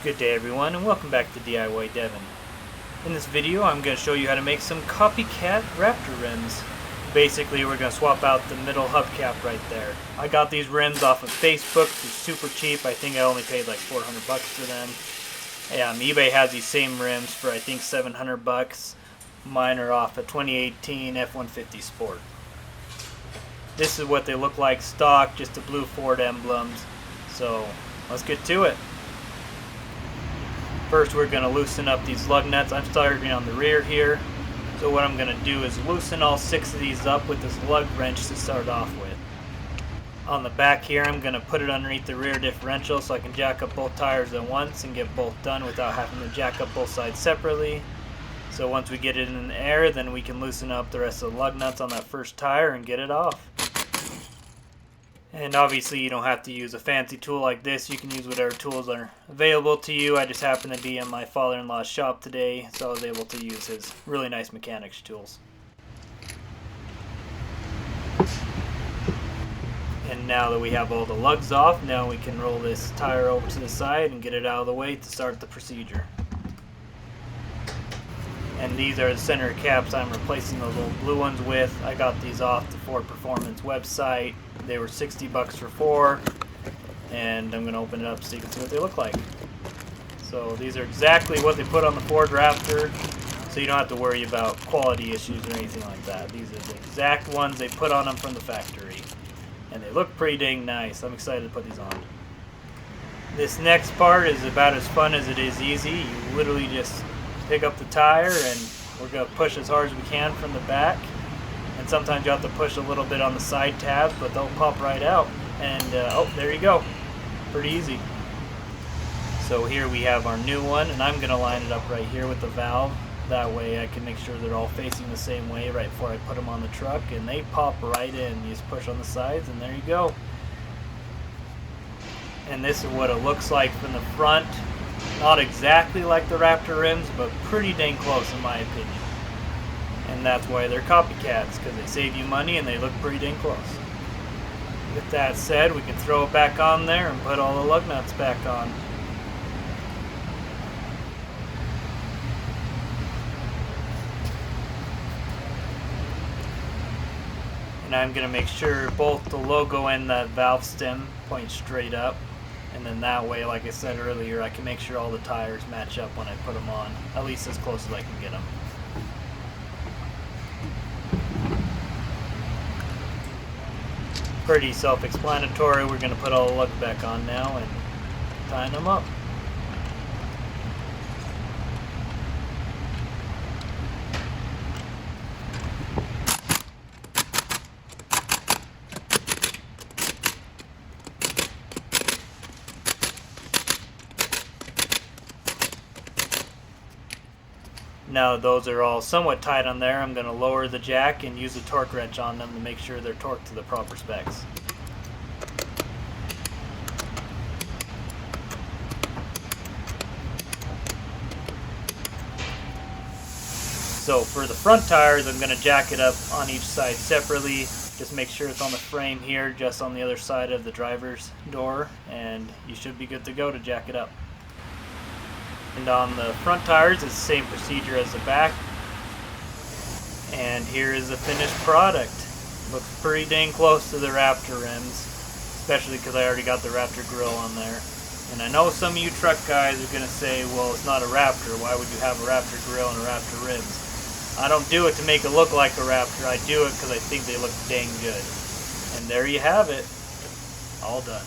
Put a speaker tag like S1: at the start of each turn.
S1: Good day everyone, and welcome back to DIY Devin. In this video I'm going to show you how to make some copycat Raptor rims. Basically we're going to swap out the middle hubcap right there. I got these rims off of Facebook. They're super cheap. I think I only paid like 400 bucks for them. eBay has these same rims for I think 700 bucks. Mine are off a 2018 F150 Sport. This is what they look like stock, just the blue Ford emblems. So let's get to it. First we're going to loosen up these lug nuts. I'm starting on the rear here. So what I'm going to do is loosen all 6 of these up with this lug wrench to start off with. On the back here I'm going to put it underneath the rear differential so I can jack up both tires at once and get both done without having to jack up both sides separately. So once we get it in the air, then we can loosen up the rest of the lug nuts on that first tire and get it off. And obviously you don't have to use a fancy tool like this. You can use whatever tools are available to you. I just happened to be in my father-in-law's shop today, so I was able to use his really nice mechanics tools. And now that we have all the lugs off, now we can roll this tire over to the side and get it out of the way to start the procedure. And these are the center caps I'm replacing those little blue ones with. I got these off the Ford Performance website. They were 60 bucks for 4, and I'm going to open it up so you can see what they look like. So these are exactly what they put on the Ford Raptor, so you don't have to worry about quality issues or anything like that. These are the exact ones they put on them from the factory, and they look pretty dang nice. I'm excited to put these on. This next part is about as fun as it is easy. You literally just pick up the tire, and we're going to push as hard as we can from the back. And sometimes you have to push a little bit on the side tabs, but they'll pop right out. And oh, there you go. Pretty easy. So here we have our new one, and I'm going to line it up right here with the valve. That way I can make sure they're all facing the same way right before I put them on the truck, and they pop right in. You just push on the sides, and there you go. And this is what it looks like from the front. Not exactly like the Raptor rims, but pretty dang close in my opinion. And that's why they're copycats, because they save you money and they look pretty dang close. With that said, we can throw it back on there and put all the lug nuts back on. And I'm going to make sure both the logo and that valve stem point straight up. And then that way, like I said earlier, I can make sure all the tires match up when I put them on, at least as close as I can get them. Pretty self-explanatory. We're going to put all the lugs back on now and tighten them up. Now those are all somewhat tight on there, I'm going to lower the jack and use a torque wrench on them to make sure they're torqued to the proper specs. So for the front tires, I'm going to jack it up on each side separately. Just make sure it's on the frame here, just on the other side of the driver's door, and you should be good to go to jack it up. And on the front tires, it's the same procedure as the back. And here is the finished product. Looks pretty dang close to the Raptor rims, especially because I already got the Raptor grill on there. And I know some of you truck guys are going to say, well, it's not a Raptor. Why would you have a Raptor grill and a Raptor rims? I don't do it to make it look like a Raptor. I do it because I think they look dang good. And there you have it. All done.